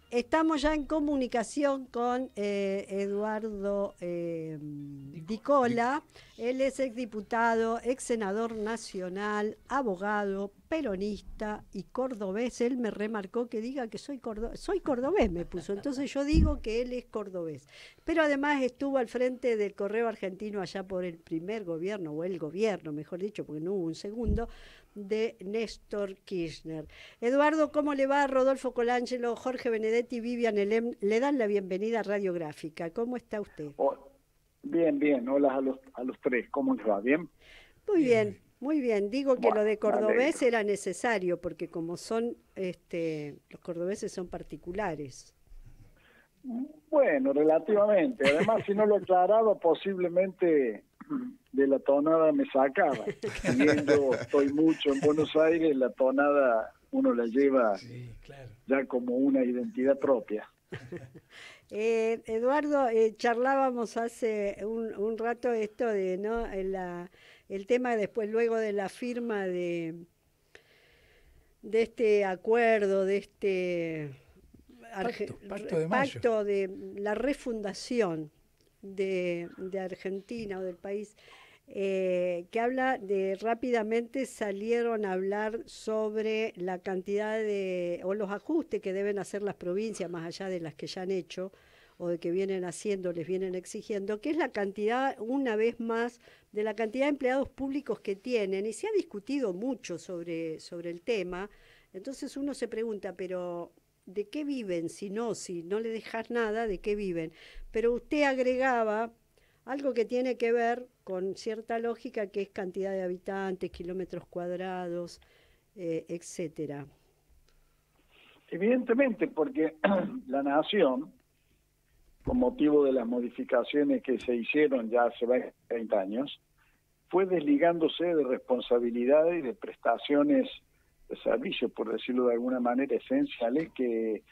Estamos ya en comunicación con Eduardo Dicola. Él es exdiputado, ex senador nacional, abogado, peronista y cordobés. Él me remarcó que diga que soy cordobés, me puso. Entonces yo digo que él es cordobés. Pero además estuvo al frente del Correo Argentino allá por el primer gobierno, o el gobierno, mejor dicho, porque no hubo un segundo, de Néstor Kirchner. Eduardo, ¿cómo le va? Rodolfo Colangelo, Jorge Benedetti, Vivian Elem, le dan la bienvenida a Radiográfica. ¿Cómo está usted? Oh, bien, bien. Hola a los tres. ¿Cómo les va? ¿Bien? Muy bien, muy bien. Digo que lo Bueno, de me cordobés alegro. era necesario, porque como son, los cordobeses son particulares. Bueno, relativamente. Además, si no lo aclaraba, posiblemente de la tonada me sacaba. Si bien yo estoy mucho en Buenos Aires, la tonada uno la lleva Sí, claro. ya como una identidad propia. Eduardo, charlábamos hace un rato esto de, ¿no? El tema después, luego de la firma de este acuerdo, de este Pacto de Mayo. pacto de la refundación de Argentina o del país, que habla de rápidamente salieron a hablar sobre la cantidad de, o los ajustes que deben hacer las provincias, más allá de las que ya han hecho o de que vienen haciendo, les vienen exigiendo, que es la cantidad, una vez más, de la cantidad de empleados públicos que tienen, y se ha discutido mucho sobre el tema. Entonces uno se pregunta, pero ¿de qué viven? Si no le dejas nada, ¿de qué viven? Pero usted agregaba algo que tiene que ver con cierta lógica, que es cantidad de habitantes, kilómetros cuadrados, etcétera. Evidentemente, porque la nación, con motivo de las modificaciones que se hicieron ya hace 30 años, fue desligándose de responsabilidades y de prestaciones de servicios, por decirlo de alguna manera, esenciales que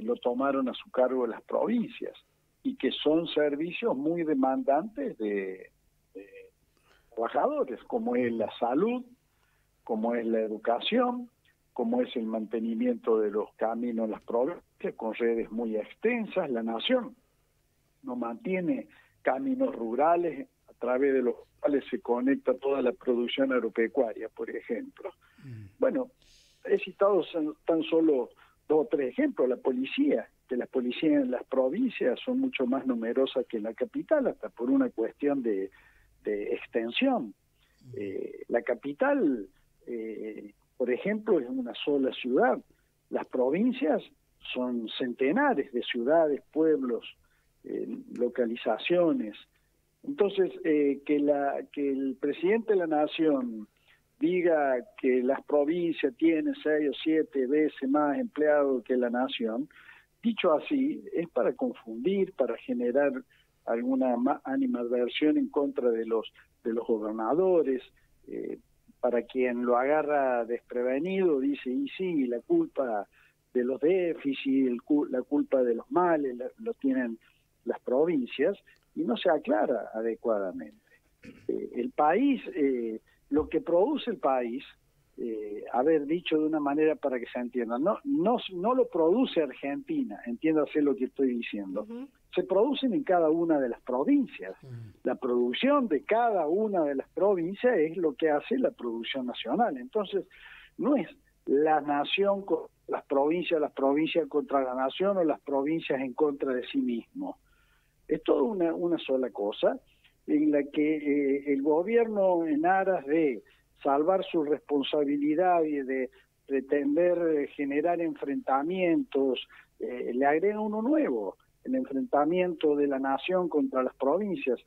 lo tomaron a su cargo las provincias y que son servicios muy demandantes de trabajadores, como es la salud, como es la educación, como es el mantenimiento de los caminos en las provincias con redes muy extensas. La nación no mantiene caminos rurales a través de los cuales se conecta toda la producción agropecuaria, por ejemplo. Bueno, he citado tan solo 2 o 3 ejemplos. La policía, que las policías en las provincias son mucho más numerosas que en la capital, hasta por una cuestión de extensión. La capital, por ejemplo, es una sola ciudad. Las provincias son centenares de ciudades, pueblos, localizaciones. Entonces, que el presidente de la Nación diga que las provincias tienen 6 o 7 veces más empleados que la Nación, dicho así, es para confundir, para generar alguna animadversión en contra de los gobernadores. Para quien lo agarra desprevenido, dice, y sí, la culpa de los déficits, la culpa de los males, lo tienen las provincias, y no se aclara adecuadamente. El país, lo que produce el país, haber dicho de una manera para que se entienda, no lo produce Argentina, entiéndase lo que estoy diciendo, se producen en cada una de las provincias. La producción de cada una de las provincias es lo que hace la producción nacional. Entonces, no es la nación con las provincias contra la nación o las provincias en contra de sí mismo. Es toda una sola cosa en la que el gobierno, en aras de salvar su responsabilidad y de pretender generar enfrentamientos, le agrega uno nuevo, el enfrentamiento de la nación contra las provincias.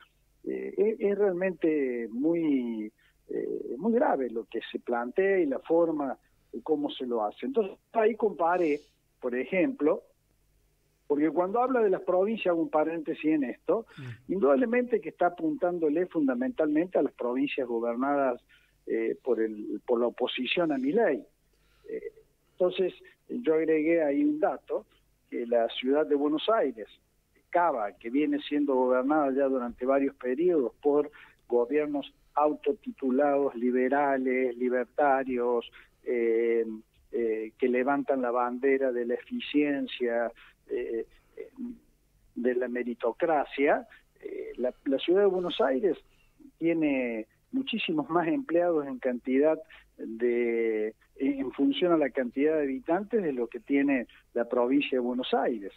Es realmente muy grave lo que se plantea y la forma de cómo se lo hace. Entonces ahí comparé, por ejemplo, porque cuando habla de las provincias, hago un paréntesis en esto, indudablemente que está apuntándole fundamentalmente a las provincias gobernadas por la oposición a Milei. Entonces, yo agregué ahí un dato, que la ciudad de Buenos Aires, Cava, que viene siendo gobernada ya durante varios periodos por gobiernos autotitulados liberales, libertarios, que levantan la bandera de la eficiencia, de la meritocracia. La ciudad de Buenos Aires tiene muchísimos más empleados en cantidad en función a la cantidad de habitantes de lo que tiene la provincia de Buenos Aires,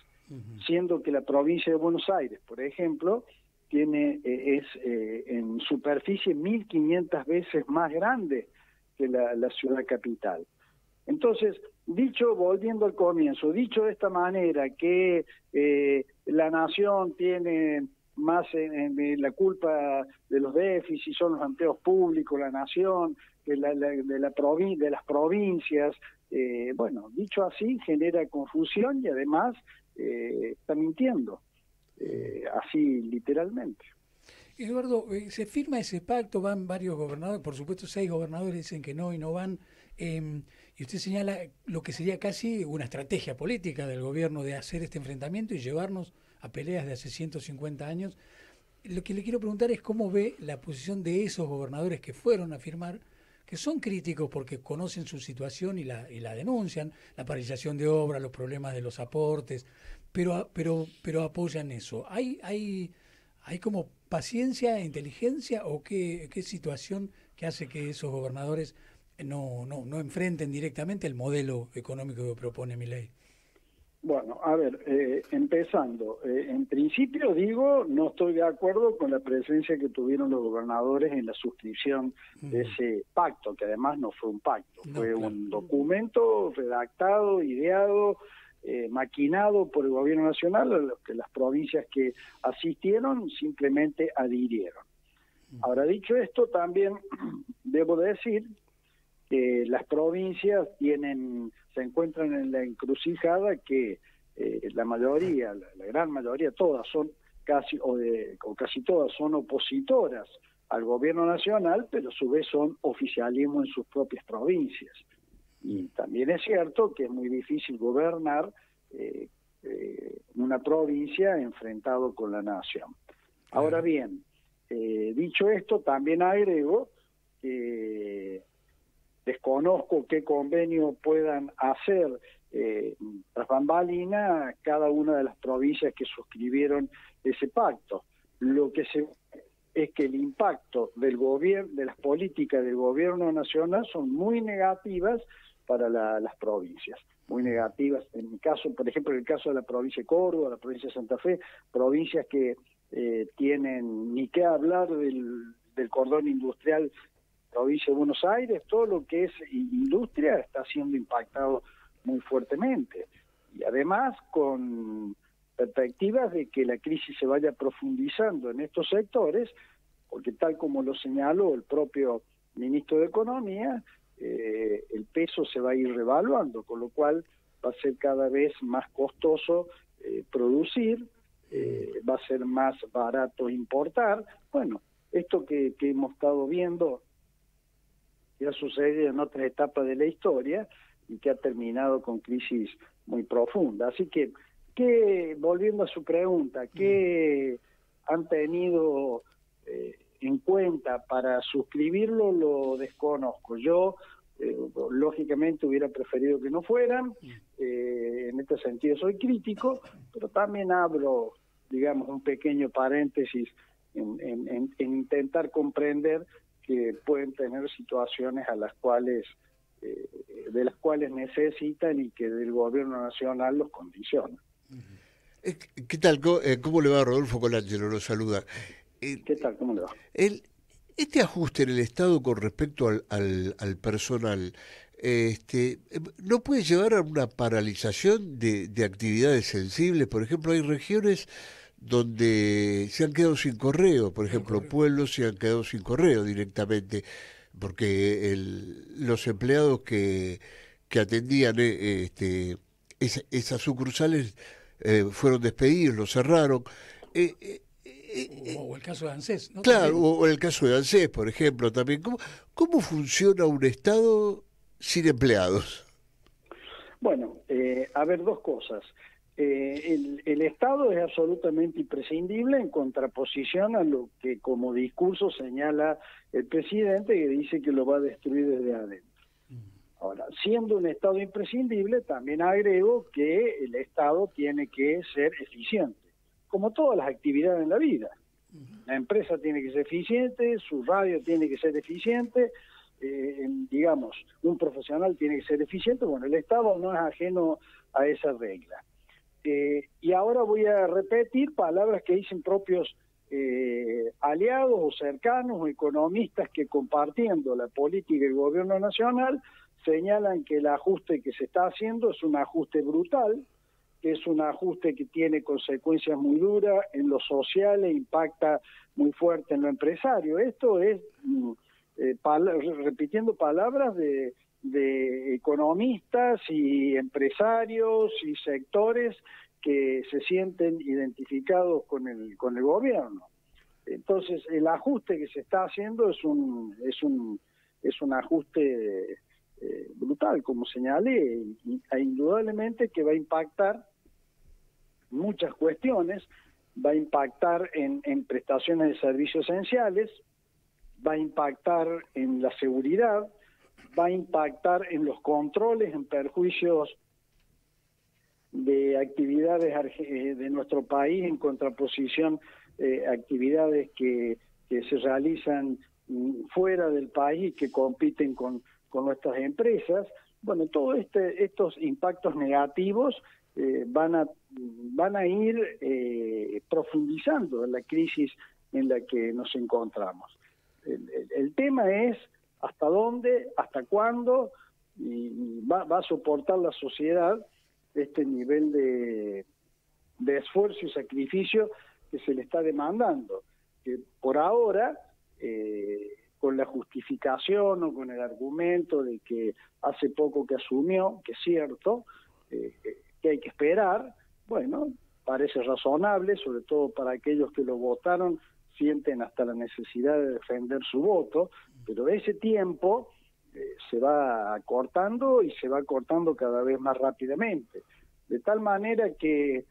siendo que la provincia de Buenos Aires, por ejemplo, es en superficie 1.500 veces más grande que la ciudad capital. Entonces, volviendo al comienzo, dicho de esta manera que la nación tiene más la culpa de los déficits, son los empleos públicos, la nación, de las provincias, bueno, dicho así, genera confusión y además está mintiendo, así literalmente. Eduardo, se firma ese pacto, van varios gobernadores, por supuesto 6 gobernadores dicen que no y no van, y usted señala lo que sería casi una estrategia política del gobierno de hacer este enfrentamiento y llevarnos a peleas de hace 150 años. Lo que le quiero preguntar es cómo ve la posición de esos gobernadores que fueron a firmar, que son críticos porque conocen su situación y la denuncian, la paralización de obras, los problemas de los aportes, pero apoyan eso. ¿Hay como paciencia, inteligencia o qué situación que hace que esos gobernadores no enfrenten directamente el modelo económico que propone Milei? Bueno, a ver, empezando, en principio no estoy de acuerdo con la presencia que tuvieron los gobernadores en la suscripción de ese pacto, que además no fue un pacto, fue un documento redactado, ideado, maquinado por el gobierno nacional, a lo que las provincias que asistieron simplemente adhirieron. Ahora, dicho esto, también debo decir que las provincias se encuentran en la encrucijada que la gran mayoría, todas son casi todas son opositoras al gobierno nacional, pero a su vez son oficialismo en sus propias provincias. Y también es cierto que es muy difícil gobernar una provincia enfrentado con la nación. Ahora bien, dicho esto, también agrego que desconozco qué convenio puedan hacer tras bambalina cada una de las provincias que suscribieron ese pacto. Lo que es que el impacto de las políticas del gobierno nacional son muy negativas para las provincias, muy negativas. En mi caso, por ejemplo, en el caso de la provincia de Córdoba, la provincia de Santa Fe, provincias que tienen ni qué hablar del cordón industrial, provincia de Buenos Aires, todo lo que es industria está siendo impactado muy fuertemente. Y además con perspectivas de que la crisis se vaya profundizando en estos sectores, porque tal como lo señaló el propio ministro de Economía, el peso se va a ir revaluando, con lo cual va a ser cada vez más costoso producir, va a ser más barato importar. Bueno, esto que hemos estado viendo que ha sucedido en otras etapas de la historia y que ha terminado con crisis muy profundas. Así que volviendo a su pregunta, ¿qué han tenido en cuenta para suscribirlo? Lo desconozco. Yo, lógicamente, hubiera preferido que no fueran. En este sentido soy crítico, pero también abro, digamos, un pequeño paréntesis en intentar comprender que pueden tener situaciones de las cuales necesitan y que el gobierno nacional los condiciona. ¿Qué tal? ¿Cómo le va? Rodolfo Colangelo lo saluda. ¿Qué tal? ¿Cómo le va? Este ajuste en el Estado con respecto al personal, ¿no puede llevar a una paralización de actividades sensibles? Por ejemplo, hay regiones donde se han quedado sin correo, por ejemplo, pueblos se han quedado sin correo directamente, porque los empleados que atendían esas sucursales fueron despedidos, los cerraron. O el caso de ANSES, ¿no? Claro, o el caso de ANSES, por ejemplo, también. ¿Cómo funciona un Estado sin empleados? Bueno, a ver, dos cosas. El Estado es absolutamente imprescindible en contraposición a lo que como discurso señala el presidente, que dice que lo va a destruir desde adentro. Ahora, siendo un Estado imprescindible, también agrego que el Estado tiene que ser eficiente, como todas las actividades en la vida. La empresa tiene que ser eficiente, su radio tiene que ser eficiente, digamos, un profesional tiene que ser eficiente. Bueno, el Estado no es ajeno a esa regla. Y ahora voy a repetir palabras que dicen propios aliados o cercanos o economistas que, compartiendo la política del gobierno nacional, señalan que el ajuste que se está haciendo es un ajuste brutal, que es un ajuste que tiene consecuencias muy duras en lo social e impacta muy fuerte en lo empresario. Esto es, repitiendo palabras de economistas y empresarios y sectores que se sienten identificados con el gobierno. Entonces, el ajuste que se está haciendo es un ajuste brutal, como señalé, e indudablemente que va a impactar muchas cuestiones, va a impactar en prestaciones de servicios esenciales, va a impactar en la seguridad, va a impactar en los controles, en perjuicios de actividades de nuestro país, en contraposición actividades que se realizan fuera del país y que compiten con nuestras empresas. Bueno, todos estos impactos negativos van a ir profundizando en la crisis en la que nos encontramos. El tema es hasta dónde, hasta cuándo y va a soportar la sociedad este nivel de esfuerzo y sacrificio que se le está demandando, que por ahora, con la justificación o con el argumento de que hace poco que asumió, que es cierto, que hay que esperar, bueno, parece razonable, sobre todo para aquellos que lo votaron, sienten hasta la necesidad de defender su voto, pero ese tiempo se va acortando y se va acortando cada vez más rápidamente, de tal manera que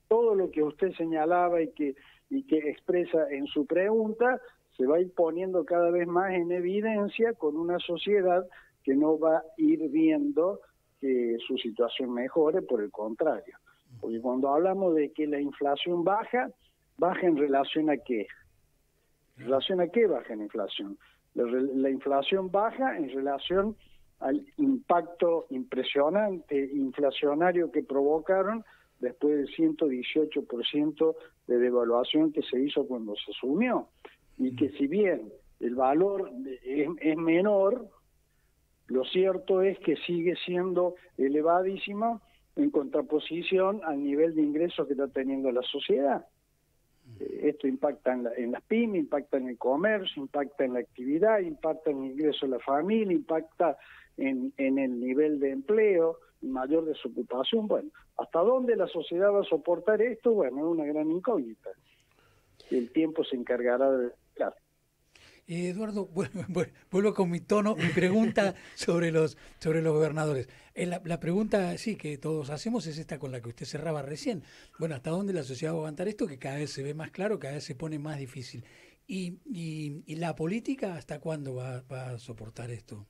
todo lo que usted señalaba y que expresa en su pregunta se va a ir poniendo cada vez más en evidencia con una sociedad que no va a ir viendo que su situación mejore, por el contrario. Porque cuando hablamos de que la inflación baja en relación a qué. ¿En relación a qué baja la inflación? La inflación baja en relación al impacto impresionante inflacionario que provocaron después del 118% de devaluación que se hizo cuando se asumió. Y que si bien el valor es menor, lo cierto es que sigue siendo elevadísimo en contraposición al nivel de ingresos que está teniendo la sociedad. Esto impacta en las pymes, impacta en el comercio, impacta en la actividad, impacta en el ingreso de la familia, impacta en el nivel de empleo, mayor desocupación. Bueno, ¿hasta dónde la sociedad va a soportar esto? Bueno, es una gran incógnita. El tiempo se encargará de explicar. Eduardo, vuelvo con mi tono, mi pregunta sobre los gobernadores. La pregunta, sí, que todos hacemos es esta con la que usted cerraba recién. Bueno, ¿hasta dónde la sociedad va a aguantar esto? Que cada vez se ve más claro, cada vez se pone más difícil. ¿Y la política hasta cuándo va a soportar esto?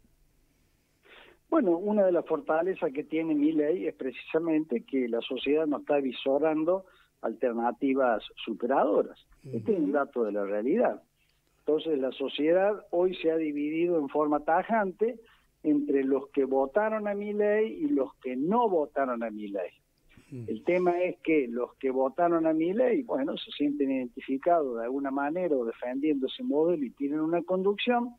Bueno, una de las fortalezas que tiene Milei es precisamente que la sociedad no está visorando alternativas superadoras. Este es un dato de la realidad. Entonces la sociedad hoy se ha dividido en forma tajante entre los que votaron a Milei y los que no votaron a Milei. El tema es que los que votaron a Milei, bueno, se sienten identificados de alguna manera o defendiendo ese modelo y tienen una conducción,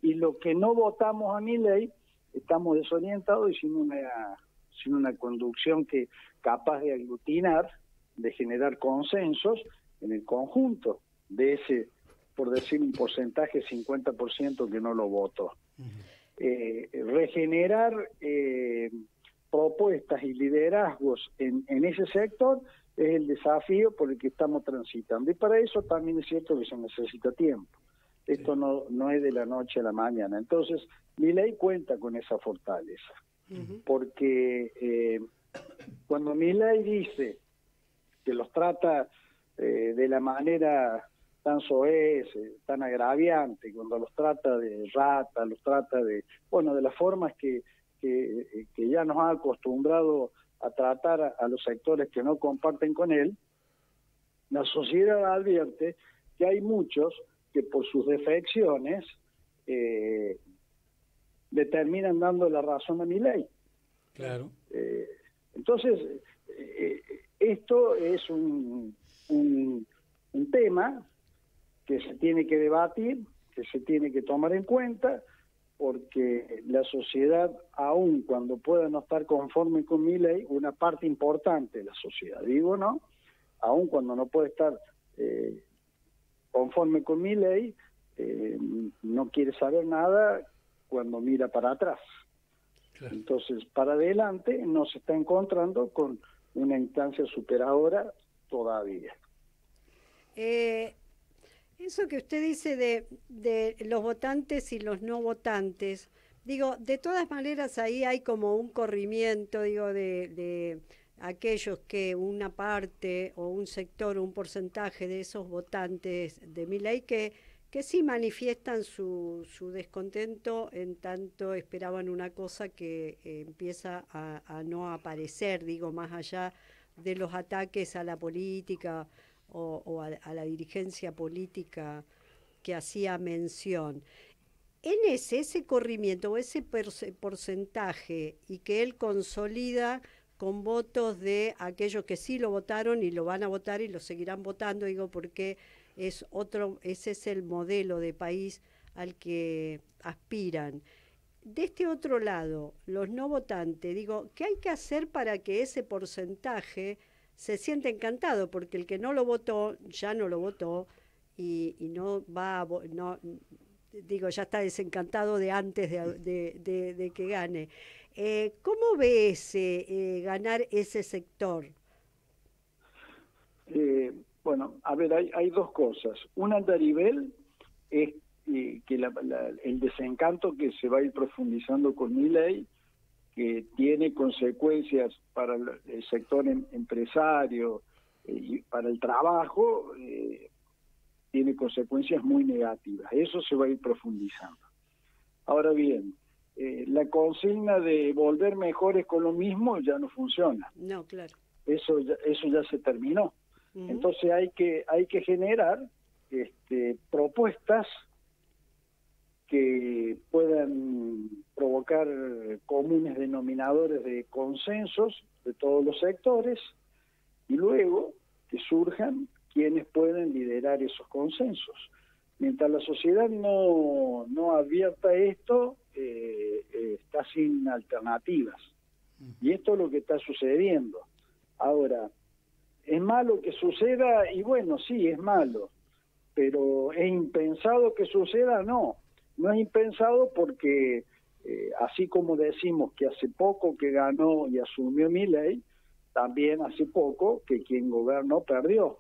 y los que no votamos a Milei estamos desorientados y sin una conducción que capaz de aglutinar, de generar consensos en el conjunto de ese, por decir un porcentaje, 50% que no lo votó. Regenerar propuestas y liderazgos en ese sector es el desafío por el que estamos transitando. Y para eso también es cierto que se necesita tiempo. Esto no es de la noche a la mañana. Entonces, Milei cuenta con esa fortaleza. Porque cuando Milei dice que los trata de la manera tan soez, tan agraviante, cuando los trata de rata, los trata de, bueno, de las formas que ya nos ha acostumbrado a tratar a los sectores que no comparten con él, la sociedad advierte que hay muchos que por sus defecciones le terminan dando la razón a Milei. Claro. Entonces, esto es un tema que se tiene que debatir, que se tiene que tomar en cuenta, porque la sociedad, aun cuando pueda no estar conforme con Milei, una parte importante de la sociedad, digo, ¿no? Aun cuando no puede estar conforme con Milei, no quiere saber nada cuando mira para atrás. Claro. Entonces, para adelante no se está encontrando con una instancia superadora todavía. Eso que usted dice de los votantes y los no votantes, digo, de todas maneras ahí hay como un corrimiento, digo, de aquellos que una parte o un sector, un porcentaje de esos votantes de Milei que sí manifiestan su descontento en tanto esperaban una cosa que empieza a no aparecer, digo, más allá de los ataques a la política o a la dirigencia política que hacía mención. En ese corrimiento o ese porcentaje y que él consolida con votos de aquellos que sí lo votaron y lo van a votar y lo seguirán votando, digo, porque ese es el modelo de país al que aspiran. De este otro lado, los no votantes, digo, ¿qué hay que hacer para que ese porcentaje se sienta encantado? Porque el que no lo votó, ya no lo votó y no va a... No, digo, ya está desencantado de antes de que gane. ¿Cómo ve ganar ese sector? Bueno, a ver, hay dos cosas. Una, Daribel, es que el desencanto que se va a ir profundizando con Milei, que tiene consecuencias para el sector empresario y para el trabajo, tiene consecuencias muy negativas. Eso se va a ir profundizando. Ahora bien, la consigna de volver mejores con lo mismo ya no funciona. No, claro. Eso ya se terminó. Uh-huh. Entonces hay que generar propuestas que puedan provocar comunes denominadores de consensos de todos los sectores y luego que surjan quienes pueden liderar esos consensos. Mientras la sociedad no advierta esto, está sin alternativas. Y esto es lo que está sucediendo. Ahora, ¿es malo que suceda? Y bueno, sí, es malo. Pero ¿es impensado que suceda? No. No es impensado porque, así como decimos que hace poco que ganó y asumió Milei, también hace poco que quien gobernó perdió.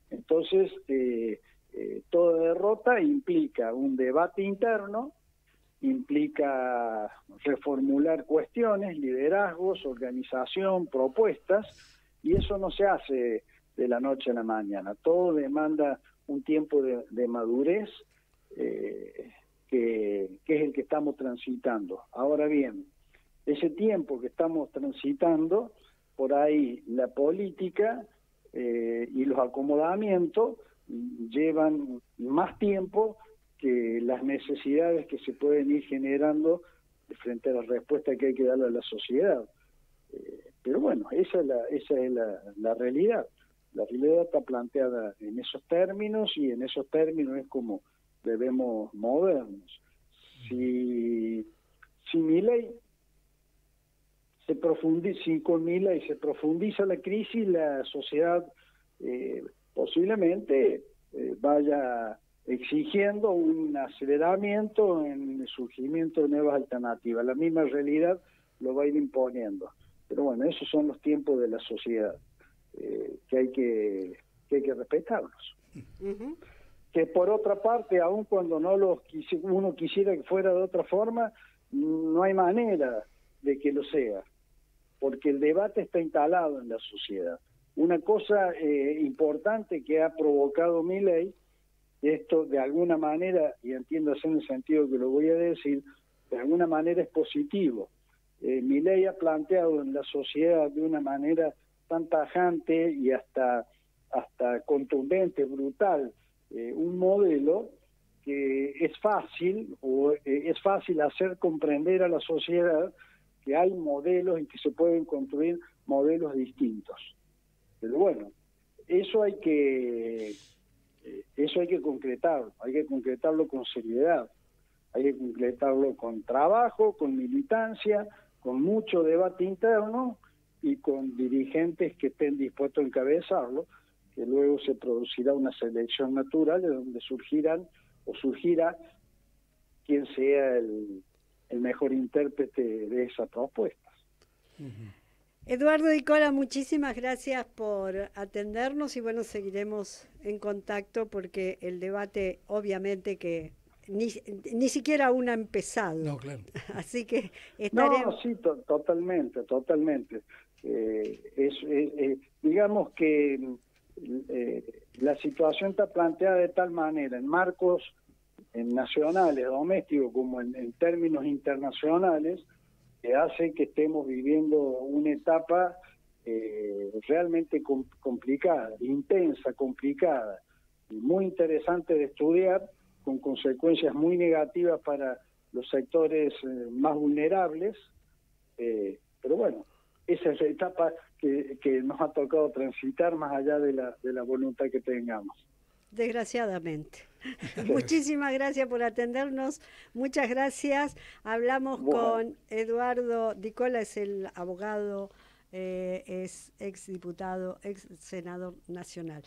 Entonces, toda derrota implica un debate interno, implica reformular cuestiones, liderazgos, organización, propuestas, y eso no se hace de la noche a la mañana. Todo demanda un tiempo de madurez que es el que estamos transitando. Ahora bien, ese tiempo que estamos transitando, por ahí la política y los acomodamientos llevan más tiempo que las necesidades que se pueden ir generando frente a la respuesta que hay que darle a la sociedad. Pero bueno, esa es la realidad. La realidad está planteada en esos términos y en esos términos es como debemos movernos. Si Milei si con Milei se profundiza la crisis, la sociedad posiblemente vaya exigiendo un aceleramiento en el surgimiento de nuevas alternativas. La misma realidad lo va a ir imponiendo. Pero bueno, esos son los tiempos de la sociedad, que hay que respetarlos. Uh-huh. Que por otra parte, aun cuando uno quisiera que fuera de otra forma, no hay manera de que lo sea, porque el debate está instalado en la sociedad. Una cosa importante que ha provocado Milei esto de alguna manera, y entiéndase en el sentido que lo voy a decir, de alguna manera es positivo. Milei ha planteado en la sociedad de una manera tan tajante y hasta contundente, brutal, un modelo que es fácil hacer comprender a la sociedad que hay modelos y que se pueden construir modelos distintos. Pero bueno, eso hay que concretarlo con seriedad, hay que concretarlo con trabajo, con militancia, con mucho debate interno y con dirigentes que estén dispuestos a encabezarlo, que luego se producirá una selección natural de donde surgirá quien sea el mejor intérprete de esas propuestas. Eduardo Di Cola, muchísimas gracias por atendernos y bueno, seguiremos en contacto porque el debate obviamente que ni siquiera aún ha empezado. No, claro. Así que estaremos... No, sí, totalmente. Digamos que la situación está planteada de tal manera, en marcos nacionales, domésticos, como en términos internacionales, que hace que estemos viviendo una etapa realmente complicada, intensa, complicada, y muy interesante de estudiar, con consecuencias muy negativas para los sectores más vulnerables, pero bueno, esa es la etapa que nos ha tocado transitar más allá de la voluntad que tengamos. Desgraciadamente. Muchísimas gracias por atendernos. Muchas gracias. Hablamos con Eduardo Di Cola, es el abogado, es exdiputado, ex senador nacional.